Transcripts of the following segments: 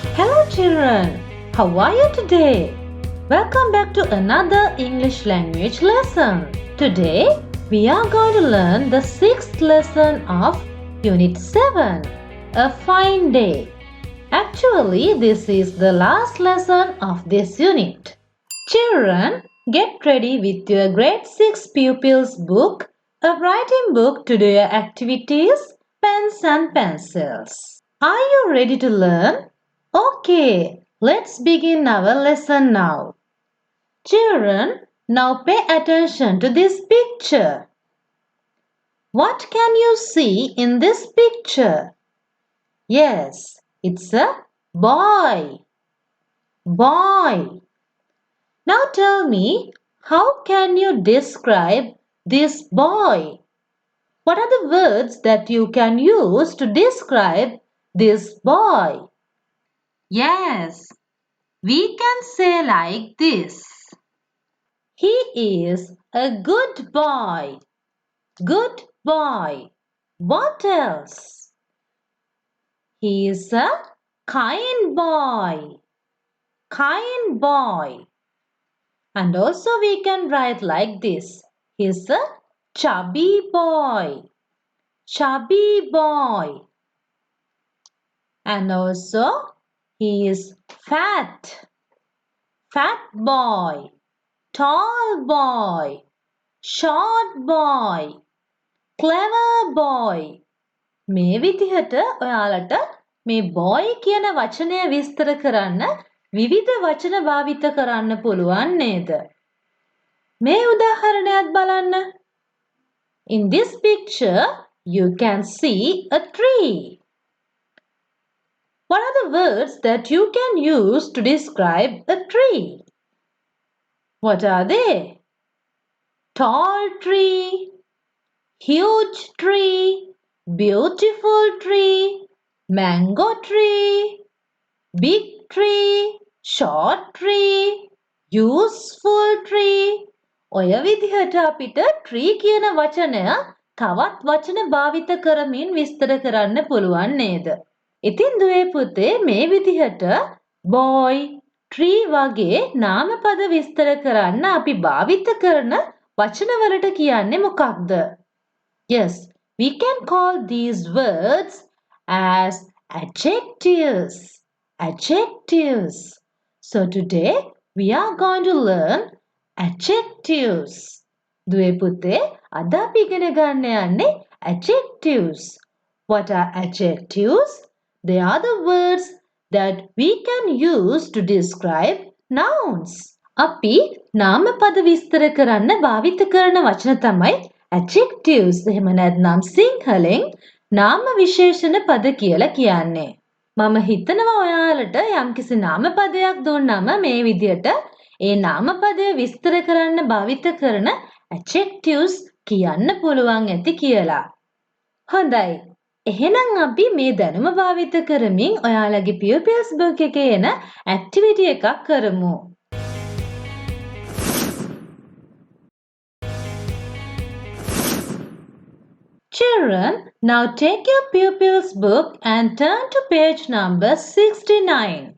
Hello children, how are you today? Welcome back to another English language lesson. Today we are going to learn the sixth lesson of Unit 7, A Fine Day. Actually, this is the last lesson of this unit. Children, get ready with your grade 6 pupils book, a writing book to do your activities, pens and pencils. Are you ready to learn? Okay, let's begin our lesson now. Children, now pay attention to this picture. What can you see in this picture? Yes, it's a boy. Boy. Now tell me, how can you describe this boy? What are the words that you can use to describe this boy? Yes, we can say like this. He is a good boy. Good boy. What else? He is a kind boy. Kind boy. And also we can write like this. He is a chubby boy. Chubby boy. And also he is fat. Fat boy. Tall boy, short boy, clever boy. මේ විදිහට ඔයාලට මේ boy කියන වචනය විස්තර කරන්න විවිධ වචන භාවිත කරන්න පුළුවන් නේද? මේ උදාහරණයක් බලන්න. In this picture, you can see a tree. What are the words that you can use to describe a tree? What are they? Tall tree, huge tree, beautiful tree, mango tree, big tree, short tree, useful tree. ඔය විදිහට අපිට tree කියන වචනය තවත් වචන භාවිත කරමින් විස්තර කරන්න පුළුවන් නේද? ඉතින් දුවේ පුතේ මේ විදිහට boy, tree වගේ නාමපද විස්තර කරන්න අපි භාවිත කරන වචනවලට කියන්නේ මොකක්ද? Yes, we can call these words as adjectives. Adjectives. So today we are going to learn adjectives. දුවේ පුතේ අද අපි ඉගෙන ගන්න යන්නේ adjectives. What are adjectives? They are the words that we can use to describe nouns. අපි නාමපද විස්තර කරන්න භාවිත කරන වචන තමයි adjectives. එහෙම නැත්නම් සිංහලෙන් නාම විශේෂණ පද කියලා කියන්නේ. මම හිතනවා ඔයාලට යම්කිසි නාමපදයක් දුන්නම මේ විදියට ඒ නාමපදය විස්තර කරන්න භාවිත කරන adjectives කියන්න පුළුවන් ඇති කියලා. හොඳයි. එහෙනම් අපි මේ දැනුම භාවිත කරමින් ඔයාලගේ pupils book එකේ එන activity එකක් කරමු. Children, now take your pupils book and turn to page number 69.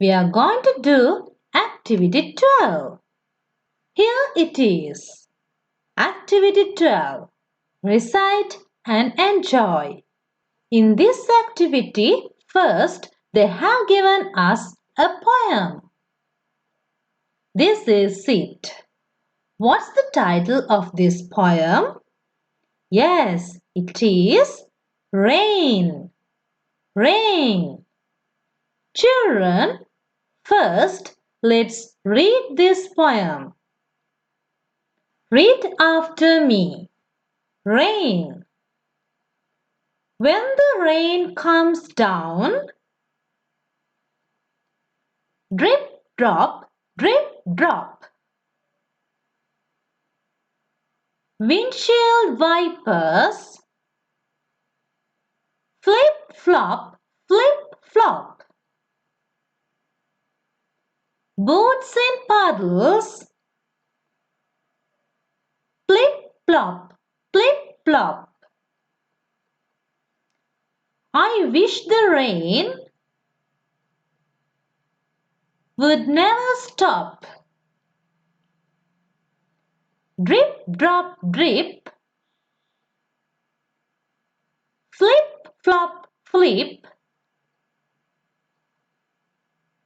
We are going to do activity 12. Here it is. Activity 12. Recite and enjoy. In this activity, first they have given us a poem. This is it. What's the title of this poem? Yes, it is Rain. Rain. Children, first let's read this poem. Read after me. Rain. When the rain comes down, drip, drop, drip, drop. Windshield wipers, flip, flop, flip, flop. Boots in puddles, flip, flop, flip, flop. I wish the rain would never stop. Drip, drop, drip. Flip, flop, flip.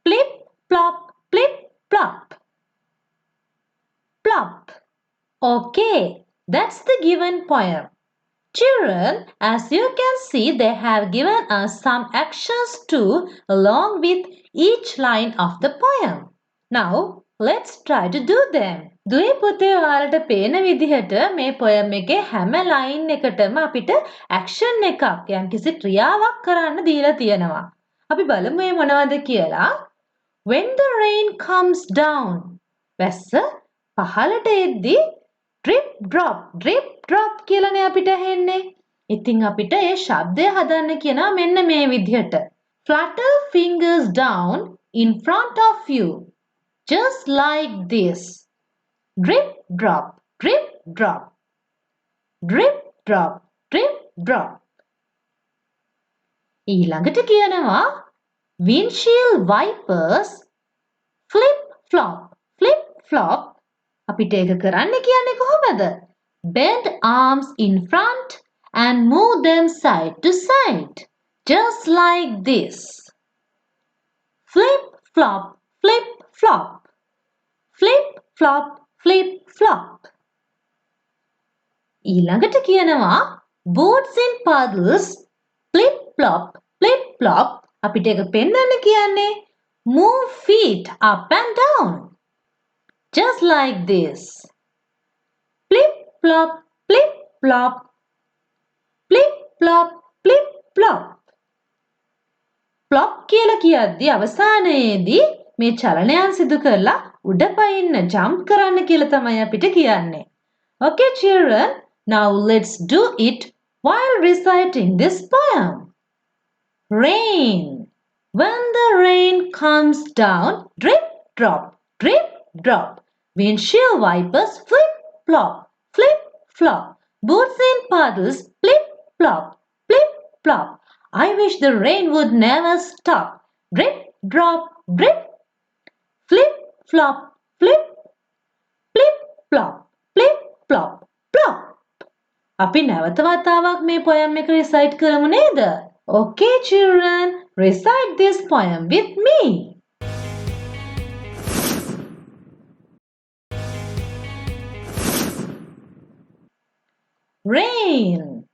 Flip, plop, flip, plop. Plop. Okay, that's the given poem. Children, as you can see, they have given us some actions too along with each line of the poem. Now, let's try to do them. දුවේ පුතේ ඔයාලට පේන විදිහට මේ poem එකේ හැම line එකටම අපිට action එකක් යම්කිසි ක්‍රියාවක් කරන්න දීලා තියෙනවා. අපි බලමු මේ මොනවද කියලා. When the rain comes down. වැස්ස පහළට එද්දී drip drop කියලානේ අපිට ඇහෙන්නේ. ඉතින් අපිට ඒ ශබ්දය හදන්න කියනවා මෙන්න මේ විදිහට. Flutter fingers down in front of you. Just like this. Drip drop, drip drop. Drip drop, drip drop. ඊළඟට කියනවා windshield wipers flip flop. අපිට ඒක කරන්න කියන්නේ කොහොමද? Bend arms in front and move them side to side. Just like this. Flip, flop, flip, flop. Flip, flop, flip, flop. ඊළඟට කියනවා boots in puddles flip, flop. අපිට ඒක පෙන්වන්න කියන්නේ move feet up and down. Just like this. Flip, flop, flip, flop. Flip, flop, flip, flop. Flop කියලා කියද්දී අවසානයේදී මේ චලනයන් සිදු කරලා උඩ පයින්න jump කරන්න කියලා තමයි අපිට කියන්නේ. Okay children, now let's do it while reciting this poem. Rain. When the rain comes down, drip, drop, drip, drop. Windshield wipers flip, flop. Boots in puddles flip, flop. I wish the rain would never stop. Drip, drop, drip. Flip, flop, flip. Flip, flop, flip, flop, plop. අපි නැවත වතාවක් මේ poem එක recite කරමු නේද? Okay children, recite this poem with me. Rain.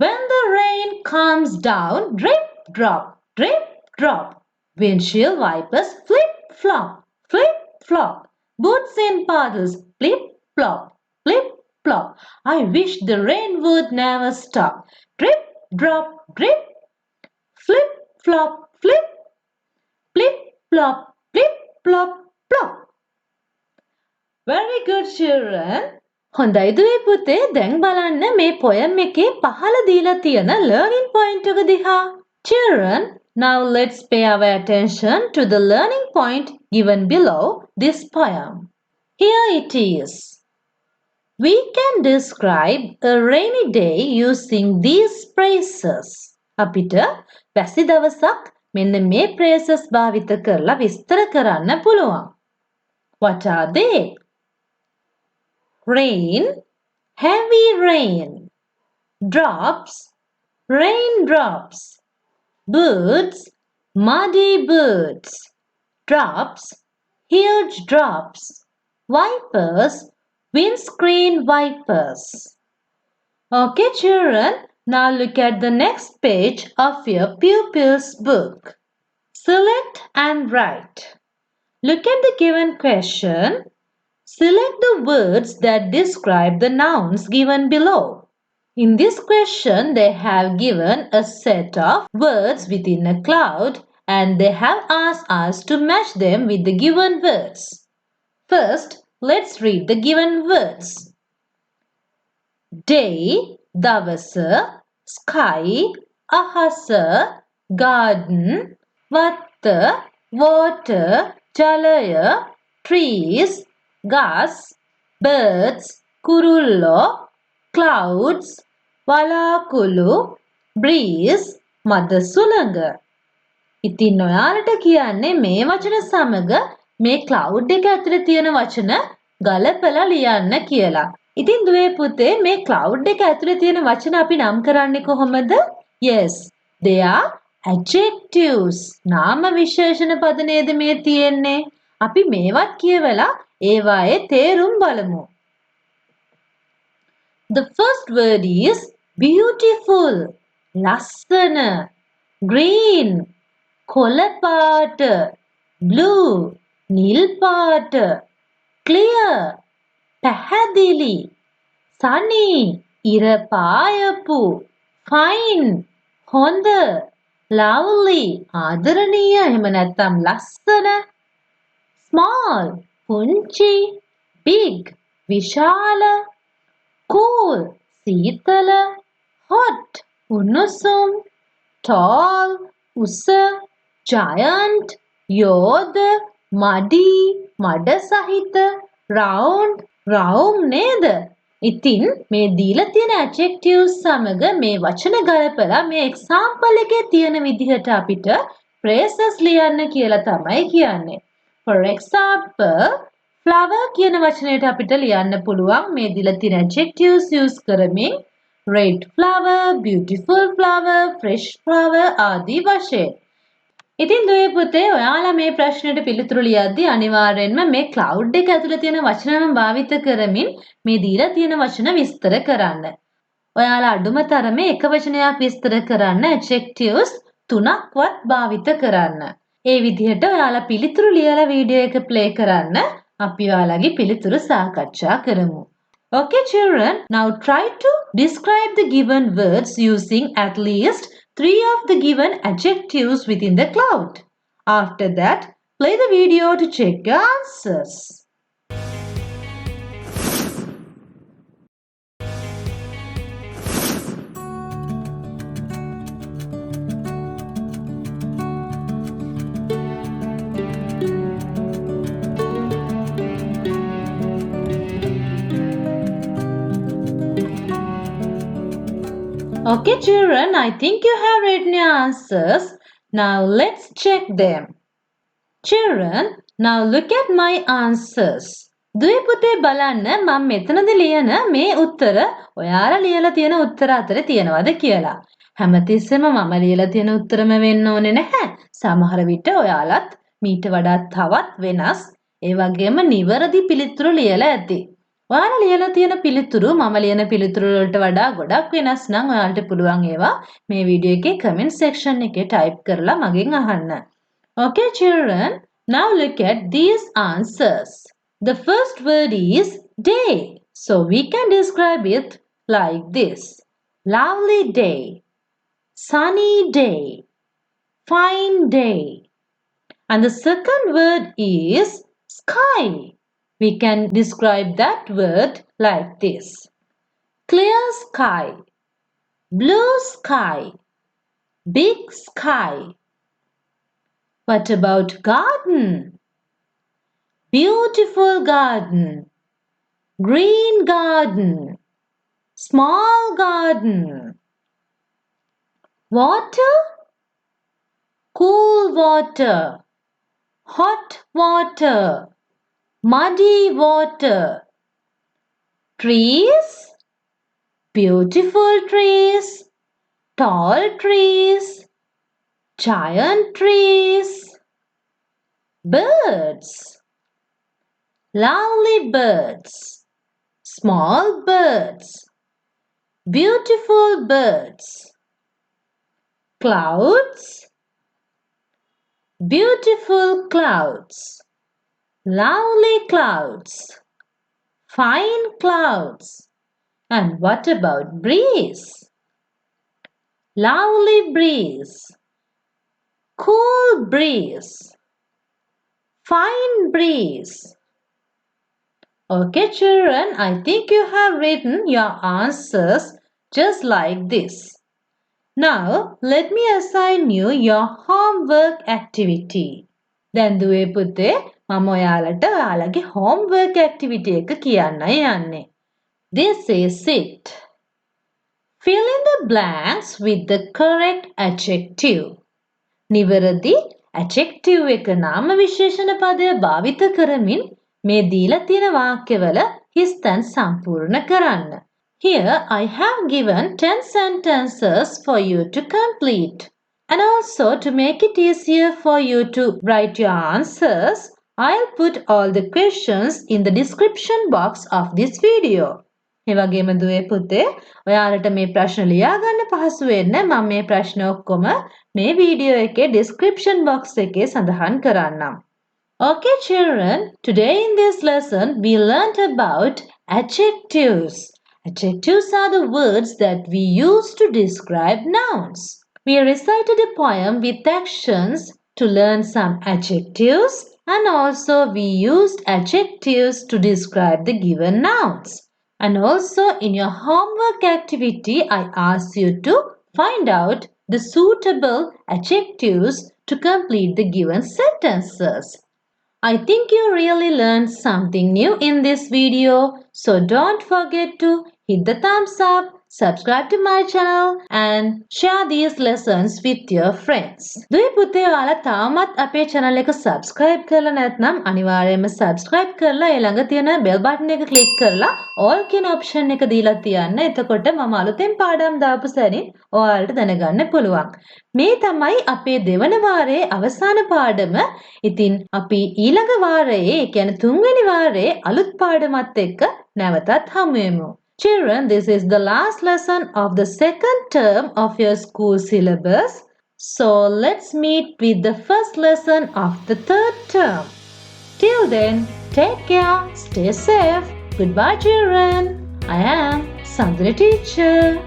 When the rain comes down, drip, drop. Windshield wipers flip, flop. Boots in puddles flip, flop. I wish the rain would never stop. Drip, drop, drip. Flip, flop, flip. Flip, flop, flip, flop, plop. Very good children. හොඳයි දුවේ පුතේ දැන් බලන්න මේ poem එකේ පහළ දීලා තියෙන learning point එක දිහා. Children, now let's pay our attention to the learning point given below this poem. Here it is. We can describe a rainy day using these phrases. අපිට වැසි දවසක් මෙන්න මේ phrases භාවිත කරලා විස්තර කරන්න පුළුවන්. What are they? Rain, heavy rain. Drops, raindrops. Birds, muddy birds. Drops, huge drops. Wipers, windscreen wipers. Okay children, now look at the next page of your pupil's book. Select and write. Look at the given question. Select the words that describe the nouns given below. In this question, they have given a set of words within a cloud and they have asked us to match them with the given words. First, let's read the given words. Day, dawasa, sky, ahasa, garden, vatta, water, jalaya, trees, gas, birds, kurullo, clouds, walakulu, breeze, මද සුළඟ. ඉතින් ඔයාලට කියන්නේ මේ වචන සමග මේ cloud එක ඇතුලේ තියෙන වචන ගලපලා ලියන්න කියලා. ඉතින් දුවේ පුතේ මේ cloud එක ඇතුලේ තියෙන වචන අපි නම් කරන්නේ කොහොමද? Yes, they are adjectives. නාම විශේෂණ පද නේද මේ තියෙන්නේ. අපි මේවත් කියවලා ඒවායේ තේරුම් බලමු. The first word is beautiful. ලස්සන. Green. කොළ පාට. Blue. නිල් පාට. Clear. පැහැදිලි. Sunny. ඉර පායපු. Fine. හොඳ. Lovely. ආදරණීය එහෙම නැත්නම් ලස්සන. Small. පුංචි. Big. විශාල. Cool. සීතල. Hot. උණුසුම්. Tall. උස. Giant. යෝධ. මඩි. මඩ සහිත. Round. රවුම් නේද? ඉතින් මේ දීලා තියෙන adjectives සමග මේ වචන ගලපලා මේ example එකේ තියෙන විදිහට අපිට phrases ලියන්න කියලා තමයි කියන්නේ. For example, flower කියන වචනයට අපිට ලියන්න පුළුවන් මේ දීලා තියෙන adjectives use කරමින් red flower, beautiful flower, fresh flower ආදී වශයෙන්. ඉතින් දුවේ පුතේ ඔයාලා මේ ප්‍රශ්නෙට පිළිතුරු ලියද්දී අනිවාර්යෙන්ම මේ cloud එක ඇතුලේ තියෙන වචනම භාවිත කරමින් මේ දීලා තියෙන වචන විස්තර කරන්න. ඔයාලා අඩුම තරමේ එක වචනයක් විස්තර කරන්න adjectives 3ක්වත් භාවිත කරන්න. ඒ විදිහට ඔයාලා පිළිතුරු ලියලා වීඩියෝ එක play කරන්න. අපි ඔයාලගේ පිළිතුරු සාකච්ඡා කරමු. Okay children, now try to describe the given words using at least 3 of the given adjectives within the cloud. After that, play the video to check your answers. Okay children, I think you have written your answers. Now let's check them. Children, now look at my answers. දුවේ පුතේ බලන්න මම මෙතනදී ලියන මේ උත්තර ඔයාලා ලියලා තියෙන උත්තර අතරේ තියෙනවද කියලා. හැමතිස්සෙම මම ලියලා තියෙන උත්තරම වෙන්න ඕනේ නැහැ. සමහර විට ඔයාලත් මීට වඩා තවත් වෙනස් ඒ වගේම නිවැරදි පිළිතුරු ලියලා ඇති. ඔයාලා ලියලා තියෙන පිළිතුරු මම ලියන පිළිතුරු වලට වඩා ගොඩක් වෙනස් නම් ඔයාලට පුළුවන් ඒවා මේ වීඩියෝ එකේ comment section එකේ type කරලා මගෙන් අහන්න. Okay children, now look at these answers. The first word is day. So we can describe it like this. Lovely day. Sunny day. Fine day. And the second word is sky. We can describe that word like this. Clear sky. Blue sky. Big sky. What about garden? Beautiful garden. Green garden. Small garden. Water? Cool water. Hot water. Muddy water. Trees? Beautiful trees. Tall trees. Giant trees. Birds. Lovely birds. Small birds. Beautiful birds. Clouds. Beautiful clouds. Lovely clouds. Fine clouds. And what about breeze? Lovely breeze. Cool breeze. Fine breeze. Okay children, I think you have written your answers just like this. Now let me assign you your homework activity. දැන් දුවේ පුතේ මම ඔයාලට ඔයාලගේ homework activity එක කියන්නයි යන්නේ. This is it. Fill in the blanks with the correct adjective. නිවැරදි adjective එක නාම විශේෂණ පදය භාවිත කරමින් මේ දීලා තියෙන වාක්‍යවල හිස්තැන් සම්පූර්ණ කරන්න. Here I have given 10 sentences for you to complete. And also to make it easier for you to write your answers, I'll put all the questions in the description box of this video. ඒ වගේම දුවේ පුතේ ඔයාලට මේ ප්‍රශ්න ලියා ගන්න පහසු වෙන්න මම මේ ප්‍රශ්න ඔක්කොම මේ වීඩියෝ එකේ description box එකේ සඳහන් කරන්නම්. Okay children, today in this lesson we learned about adjectives. Adjectives are the words that we use to describe nouns. We recited a poem with actions to learn some adjectives and also we used adjectives to describe the given nouns. And also in your homework activity, I asked you to find out the suitable adjectives to complete the given sentences. I think you really learned something new in this video, so don't forget to hit the thumbs up, subscribe to my channel and share these lessons with your friends. දුවේ පුතේ ඔයාලා තාමත් අපේ channel එක subscribe කරලා නැත්නම් අනිවාර්යයෙන්ම subscribe කරලා ඒ ළඟ තියෙන bell button එක click කරලා all කියන option එක දීලා තියන්න. එතකොට මම අලුතෙන් පාඩම් දාපු සැනින් ඔයාලට දැනගන්න පුළුවන්. මේ තමයි අපේ දෙවන වාරයේ අවසාන පාඩම. ඉතින් අපි ඊළඟ වාරයේ ඒ කියන්නේ තුන්වෙනි වාරයේ අලුත් පාඩමත් එක්ක නැවතත් හමු වෙමු. Children, this is the last lesson of the second term of your school syllabus. So let's meet with the first lesson of the third term. Till then, take care, stay safe. Goodbye children. I am Sanduni teacher.